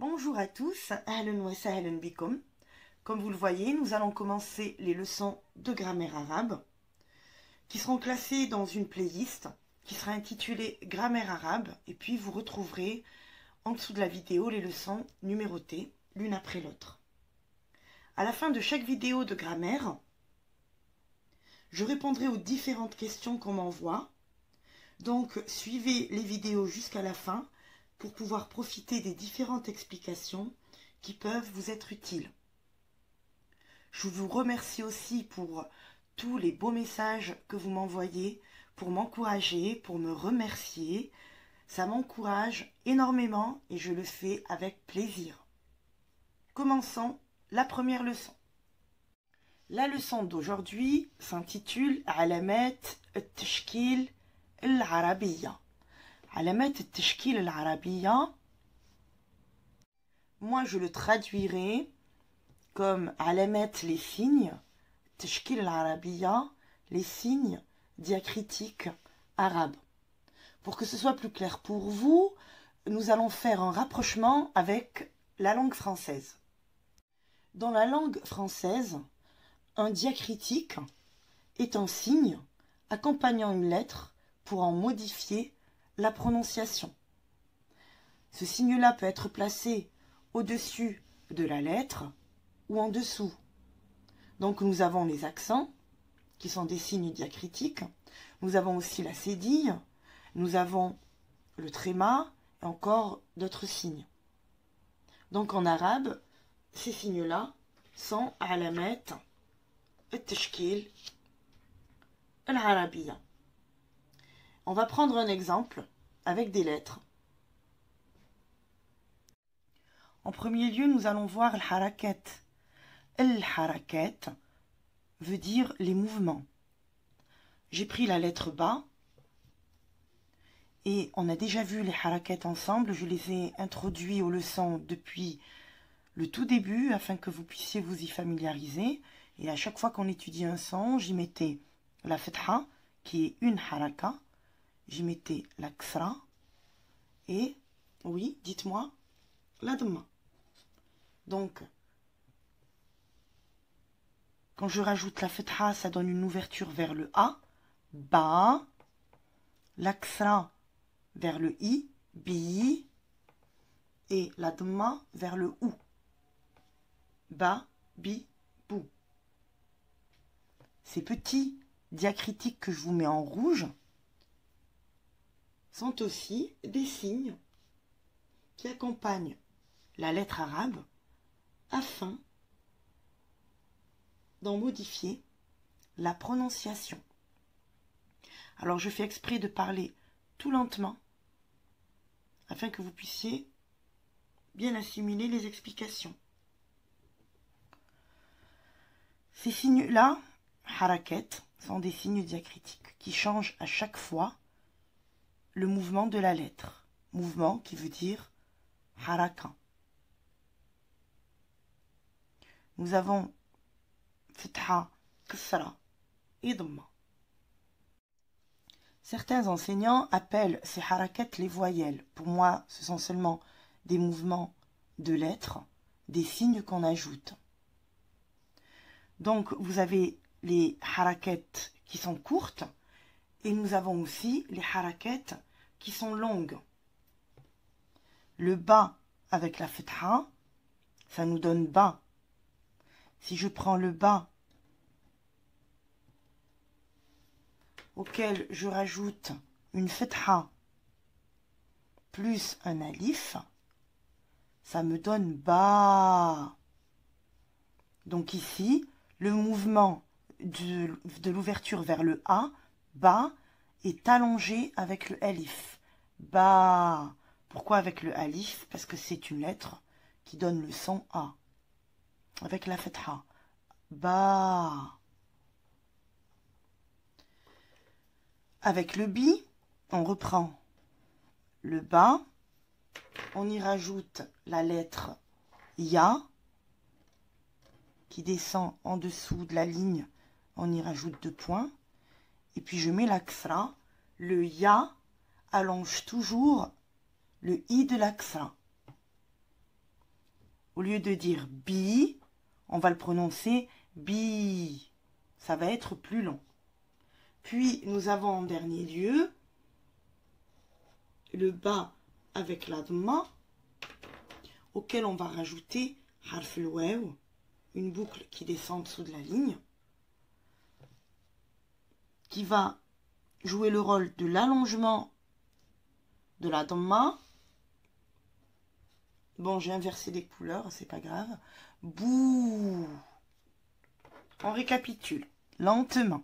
Bonjour à tous, ahlan wa sahlan bikum. Comme vous le voyez, nous allons commencer les leçons de grammaire arabe qui seront classées dans une playlist qui sera intitulée Grammaire arabe, et puis vous retrouverez en dessous de la vidéo les leçons numérotées l'une après l'autre. À la fin de chaque vidéo de grammaire, je répondrai aux différentes questions qu'on m'envoie. Donc suivez les vidéos jusqu'à la fin pour pouvoir profiter des différentes explications qui peuvent vous être utiles. Je vous remercie aussi pour tous les beaux messages que vous m'envoyez pour m'encourager, pour me remercier. Ça m'encourage énormément et je le fais avec plaisir. Commençons la première leçon. La leçon d'aujourd'hui s'intitule Alamat at-Tashkil al-Arabiyya. Alamat at-Tashkil al-Arabiyya, moi je le traduirai comme Alamat les signes, Tashkil al-Arabiyya les signes diacritiques arabes. Pour que ce soit plus clair pour vous, nous allons faire un rapprochement avec la langue française. Dans la langue française, un diacritique est un signe accompagnant une lettre pour en modifier la prononciation. Ce signe-là peut être placé au-dessus de la lettre ou en dessous. Donc nous avons les accents, qui sont des signes diacritiques. Nous avons aussi la cédille, nous avons le tréma et encore d'autres signes. Donc en arabe, ces signes-là sont alamat at-tashkil al-arabiyya. On va prendre un exemple avec des lettres. En premier lieu, nous allons voir al-harakat. Al-harakat veut dire les mouvements. J'ai pris la lettre ba et on a déjà vu les harakat ensemble. Je les ai introduits aux leçons depuis le tout début afin que vous puissiez vous y familiariser. Et à chaque fois qu'on étudie un son, j'y mettais la fatha qui est une haraka. J'y mettais la ksra et, oui, dites-moi, la dhamma. Donc, quand je rajoute la fatha, ça donne une ouverture vers le A, ba, la ksra vers le I, bi, et la dhamma vers le ou, ba, bi, bou. Ces petits diacritiques que je vous mets en rouge sont aussi des signes qui accompagnent la lettre arabe afin d'en modifier la prononciation. Alors je fais exprès de parler tout lentement afin que vous puissiez bien assimiler les explications. Ces signes-là, harakat, sont des signes diacritiques qui changent à chaque fois le mouvement de la lettre. Mouvement qui veut dire haraka. Nous avons fatha, kasra et dhamma. Certains enseignants appellent ces harakat les voyelles. Pour moi, ce sont seulement des mouvements de lettres, des signes qu'on ajoute. Donc, vous avez les harakat qui sont courtes et nous avons aussi les harakat qui sont longues. Le ba avec la fatha, ça nous donne ba. Si je prends le ba auquel je rajoute une fatha plus un alif, ça me donne ba. Donc ici, le mouvement de l'ouverture vers le A, ba, est allongé avec le alif. Ba. Pourquoi avec le alif? Parce que c'est une lettre qui donne le son A. Avec la fatha. Ba. Avec le bi, on reprend le ba. On y rajoute la lettre ya qui descend en dessous de la ligne. On y rajoute 2 points. Et puis je mets la ksra. Le ya allonge toujours le i de la ksra. Au lieu de dire bi, on va le prononcer bi. Ça va être plus long. Puis, nous avons en dernier lieu le ba avec la dma, auquel on va rajouter harf al-waw, une boucle qui descend en dessous de la ligne, qui va jouer le rôle de l'allongement de la dma. Bon, j'ai inversé les couleurs, c'est pas grave. Bouh. On récapitule lentement.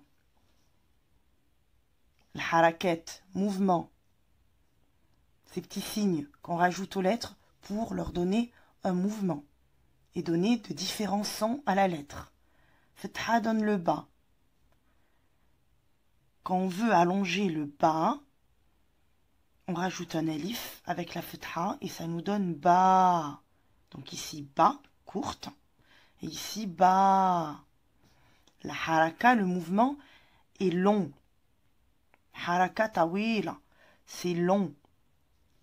Le harakat, mouvement. Ces petits signes qu'on rajoute aux lettres pour leur donner un mouvement et donner de différents sons à la lettre. Fetha donne le bas. Quand on veut allonger le bas, on rajoute un alif avec la fetha et ça nous donne ba. Donc ici ba, courte, et ici ba. La haraka, le mouvement, est long. Haraka tawila, c'est long.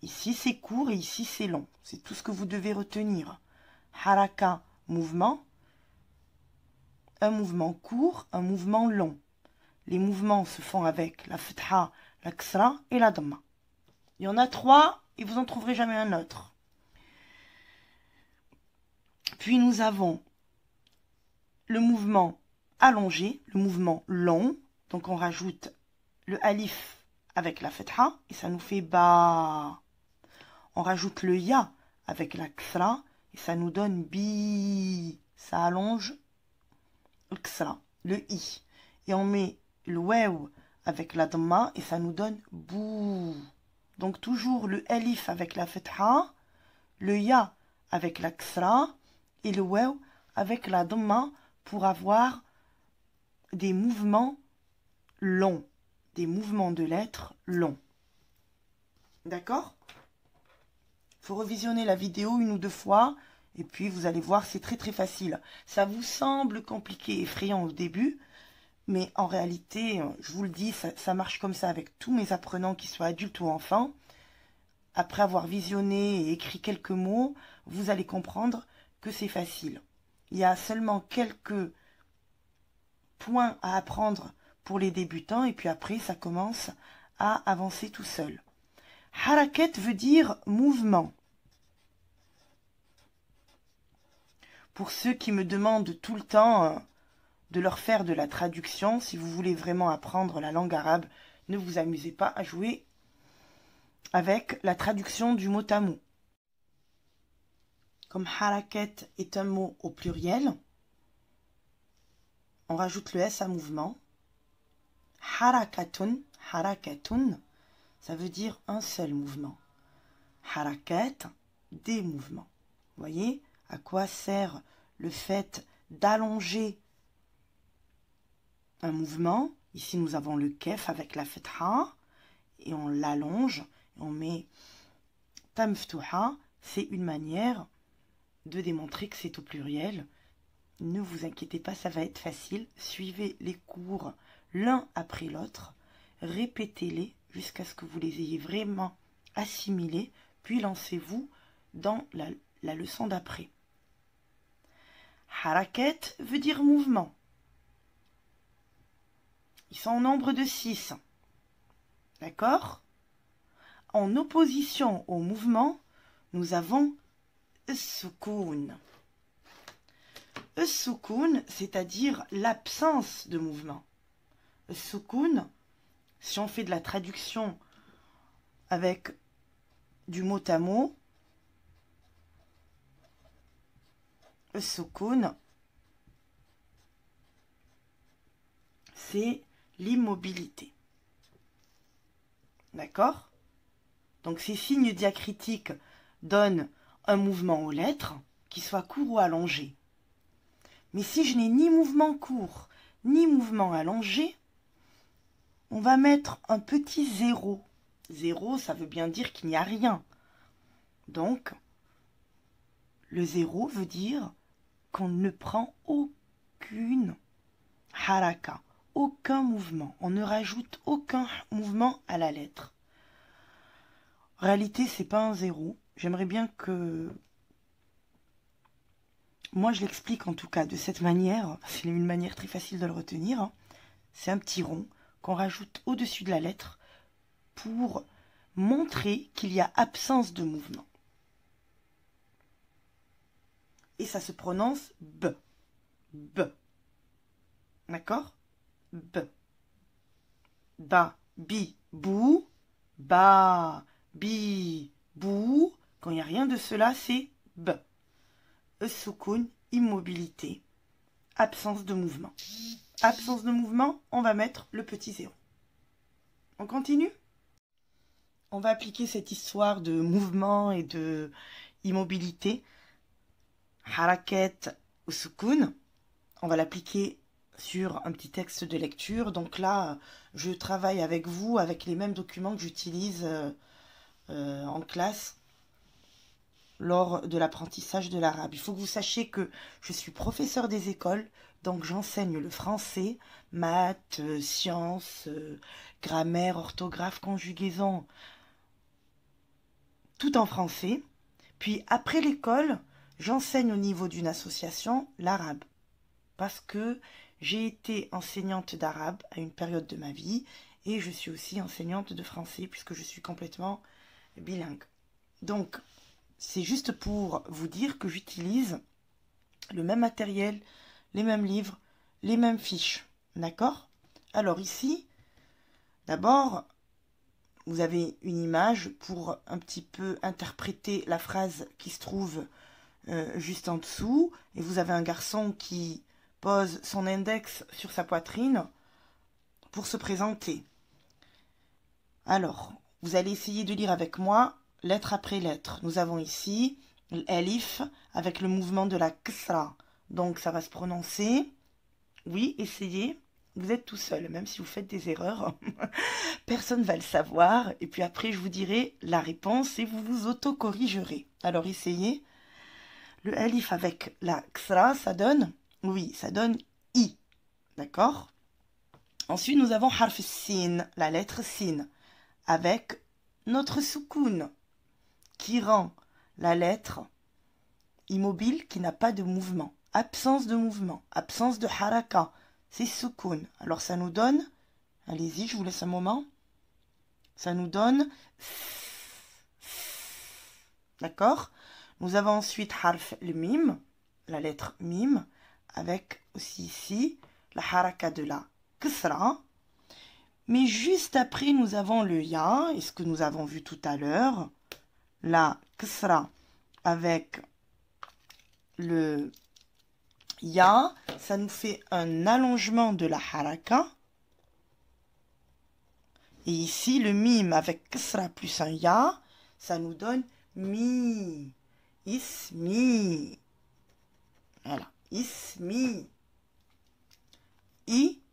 Ici c'est court et ici c'est long. C'est tout ce que vous devez retenir. Haraka, mouvement. Un mouvement court, un mouvement long. Les mouvements se font avec la fetha, la ksra et la dhamma. Il y en a 3 et vous n'en trouverez jamais un autre. Puis nous avons le mouvement allongé, le mouvement long. Donc on rajoute le alif avec la fetha et ça nous fait ba. On rajoute le ya avec la ksra et ça nous donne bi. Ça allonge le ksra, le i. Et on met le waw avec la dhamma et ça nous donne bou. Donc toujours le alif avec la fetha, le ya avec la ksra et le waw avec la dhamma pour avoir des mouvements longs, des mouvements de lettres longs. D'accord? Il faut revisionner la vidéo 1 ou 2 fois et puis vous allez voir, c'est très facile. Ça vous semble compliqué, effrayant au début, mais en réalité, je vous le dis, ça marche comme ça avec tous mes apprenants, qu'ils soient adultes ou enfants. Après avoir visionné et écrit quelques mots, vous allez comprendre que c'est facile. Il y a seulement quelques points à apprendre pour les débutants et puis après, ça commence à avancer tout seul. Harakat veut dire mouvement. Pour ceux qui me demandent tout le temps de leur faire de la traduction, si vous voulez vraiment apprendre la langue arabe, ne vous amusez pas à jouer avec la traduction du mot à mot. Comme harakat est un mot au pluriel, on rajoute le S à mouvement. Harakatun, harakatun, ça veut dire un seul mouvement. Harakat, des mouvements. Vous voyez à quoi sert le fait d'allonger un mouvement? Ici, nous avons le kef avec la fetha et on l'allonge. On met tamftouha. C'est une manière de démontrer que c'est au pluriel. Ne vous inquiétez pas, ça va être facile. Suivez les cours l'un après l'autre. Répétez-les jusqu'à ce que vous les ayez vraiment assimilés. Puis lancez-vous dans la leçon d'après. Harakat veut dire mouvement. Ils sont au nombre de 6. D'accord? En opposition au mouvement, nous avons Soukoun. Soukoun, c'est-à-dire l'absence de mouvement. Soukoun, si on fait de la traduction avec du mot à mot, Soukoun, c'est l'immobilité. D'accord? Donc ces signes diacritiques donnent un mouvement aux lettres, qu'il soit court ou allongé. Mais si je n'ai ni mouvement court, ni mouvement allongé, on va mettre un petit 0. 0, ça veut bien dire qu'il n'y a rien. Donc, le 0 veut dire qu'on ne prend aucune haraka, aucun mouvement. On ne rajoute aucun mouvement à la lettre. En réalité, c'est pas un 0. J'aimerais bien que moi je l'explique en tout cas de cette manière, c'est une manière très facile de le retenir, hein. C'est un petit rond qu'on rajoute au-dessus de la lettre pour montrer qu'il y a absence de mouvement. Et ça se prononce B. B. D'accord? B. Ba, bi, bou. Ba, bi, bou. Quand il n'y a rien de cela, c'est B. Soukoun, immobilité. Absence de mouvement. Absence de mouvement, on va mettre le petit zéro. On continue? On va appliquer cette histoire de mouvement et de immobilité. Haraket ou soukoun. On va l'appliquer sur un petit texte de lecture. Donc là, je travaille avec vous, avec les mêmes documents que j'utilise en classe lors de l'apprentissage de l'arabe. Il faut que vous sachiez que je suis professeur des écoles, donc j'enseigne le français, maths, sciences, grammaire, orthographe, conjugaison, tout en français. Puis après l'école, j'enseigne au niveau d'une association l'arabe. Parce que j'ai été enseignante d'arabe à une période de ma vie et je suis aussi enseignante de français puisque je suis complètement bilingue. Donc, c'est juste pour vous dire que j'utilise le même matériel, les mêmes livres, les mêmes fiches. D'accord? Alors ici, d'abord, vous avez une image pour un petit peu interpréter la phrase qui se trouve juste en dessous. Et vous avez un garçon qui pose son index sur sa poitrine pour se présenter. Alors, vous allez essayer de lire avec moi, lettre après lettre. Nous avons ici l'elif avec le mouvement de la ksra. Donc, ça va se prononcer. Oui, essayez. Vous êtes tout seul, même si vous faites des erreurs. Personne ne va le savoir. Et puis après, je vous dirai la réponse et vous vous auto-corrigerez. Alors, essayez. Le elif avec la ksra, ça donne... Oui, ça donne I. D'accord? Ensuite, nous avons harf sin, la lettre sin, avec notre soukoun, qui rend la lettre immobile, qui n'a pas de mouvement. Absence de mouvement, absence de haraka, c'est soukoun. Alors ça nous donne, allez-y, je vous laisse un moment, ça nous donne, d'accord? Nous avons ensuite harf le mim, la lettre mim, avec aussi ici la haraka de la ksra. Mais juste après, nous avons le ya, et ce que nous avons vu tout à l'heure, la ksra avec le ya, ça nous fait un allongement de la haraka. Et ici, le mim avec ksra plus un ya, ça nous donne mi, ismi. Voilà, ismi. I-s-mi.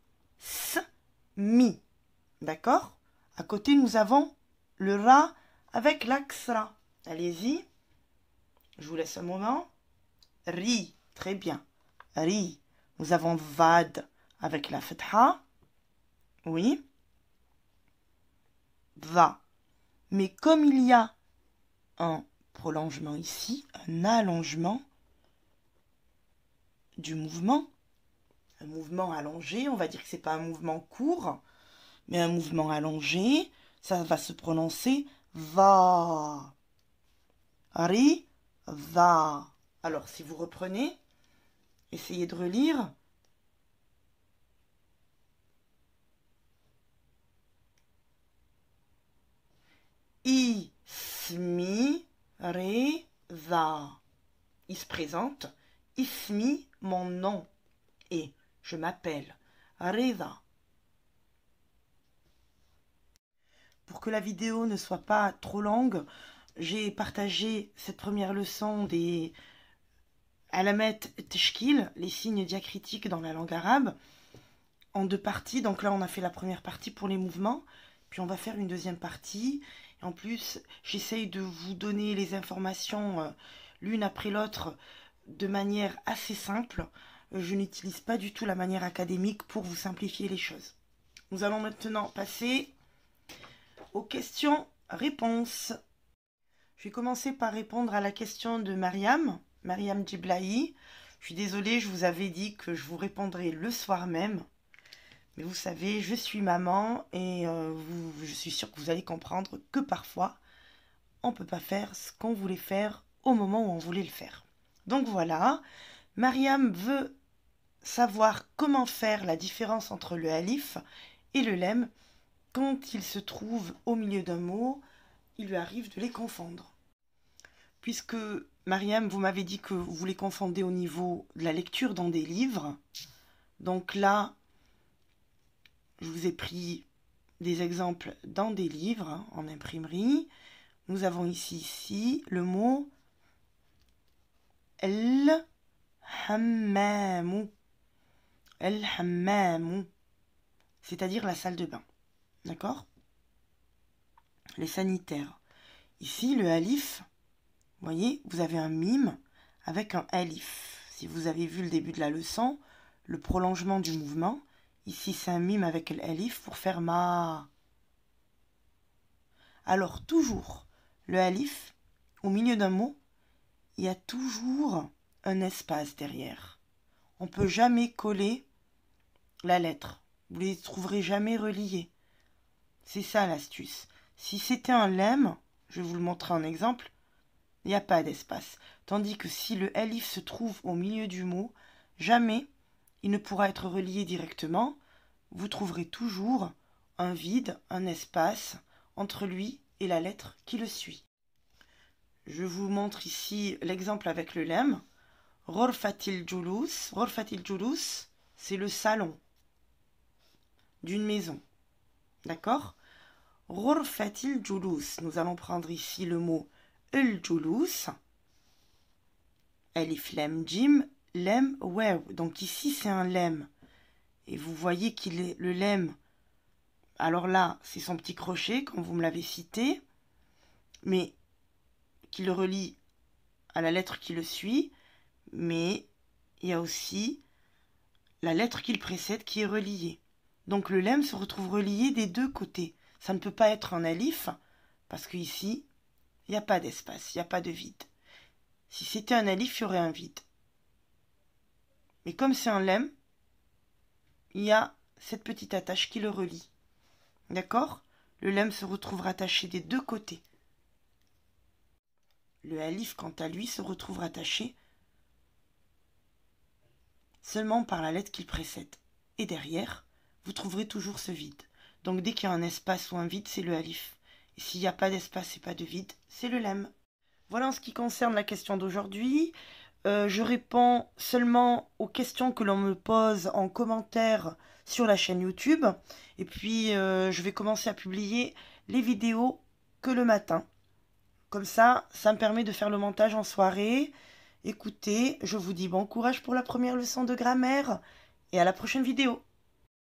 D'accord? À côté, nous avons le ra avec l'aksra. Allez-y. Je vous laisse un moment. Ri. Très bien. Ri. Nous avons vad avec la fatha. Oui. Va. Mais comme il y a un prolongement ici, un allongement du mouvement, un mouvement allongé, on va dire que ce n'est pas un mouvement court, mais un mouvement allongé, ça va se prononcer va. Ri, va. Alors, si vous reprenez, essayez de relire. Ismi, re, va. Il se présente. Ismi, mon nom. Et je m'appelle Reza. Pour que la vidéo ne soit pas trop longue, j'ai partagé cette première leçon des alamet teshkil, les signes diacritiques dans la langue arabe, en deux parties. Donc là, on a fait la première partie pour les mouvements, puis on va faire une deuxième partie. Et en plus, j'essaye de vous donner les informations l'une après l'autre de manière assez simple. Je n'utilise pas du tout la manière académique pour vous simplifier les choses. Nous allons maintenant passer aux questions-réponses. Je vais commencer par répondre à la question de Mariam Djiblahi. Je suis désolée, je vous avais dit que je vous répondrai le soir même. Mais vous savez, je suis maman et je suis sûre que vous allez comprendre que parfois, on ne peut pas faire ce qu'on voulait faire au moment où on voulait le faire. Donc voilà, Mariam veut savoir comment faire la différence entre le alif et le lem. Quand ils se trouvent au milieu d'un mot, il lui arrive de les confondre. Puisque, Mariam, vous m'avez dit que vous les confondez au niveau de la lecture dans des livres. Donc là, je vous ai pris des exemples dans des livres, hein, en imprimerie. Nous avons ici le mot el-hammamu. El-hammamu, c'est-à-dire la salle de bain. D'accord? Les sanitaires. Ici, le alif, vous voyez, vous avez un mime avec un alif. Si vous avez vu le début de la leçon, le prolongement du mouvement, ici c'est un mime avec l'alif pour faire ma. Alors toujours, le alif, au milieu d'un mot, il y a toujours un espace derrière. On ne peut jamais coller la lettre. Vous ne les trouverez jamais reliées. C'est ça l'astuce. Si c'était un lemme, je vais vous le montrer en exemple, il n'y a pas d'espace. Tandis que si le alif se trouve au milieu du mot, jamais il ne pourra être relié directement. Vous trouverez toujours un vide, un espace entre lui et la lettre qui le suit. Je vous montre ici l'exemple avec le lemme. Ghorfatil julus. Ghorfatil julus, c'est le salon d'une maison. D'accord? Ghorfatil julus. Nous allons prendre ici le mot el-julus. Alif lem jim lem waw. Donc ici c'est un lem. Et vous voyez qu'il est le lem. Alors là, c'est son petit crochet, comme vous me l'avez cité, mais qui le relie à la lettre qui le suit. Mais il y a aussi la lettre qui le précède qui est reliée. Donc le lemme se retrouve relié des deux côtés. Ça ne peut pas être un alif, parce qu'ici, il n'y a pas d'espace, il n'y a pas de vide. Si c'était un alif, il y aurait un vide. Mais comme c'est un lemme, il y a cette petite attache qui le relie. D'accord? Le lemme se retrouve rattaché des deux côtés. Le alif, quant à lui, se retrouve rattaché seulement par la lettre qui le précède. Et derrière, vous trouverez toujours ce vide. Donc dès qu'il y a un espace ou un vide, c'est le alif. Et s'il n'y a pas d'espace et pas de vide, c'est le lemme. Voilà en ce qui concerne la question d'aujourd'hui. Je réponds seulement aux questions que l'on me pose en commentaire sur la chaîne YouTube. Et puis, je vais commencer à publier les vidéos que le matin. Comme ça me permet de faire le montage en soirée. Écoutez, je vous dis bon courage pour la première leçon de grammaire et à la prochaine vidéo.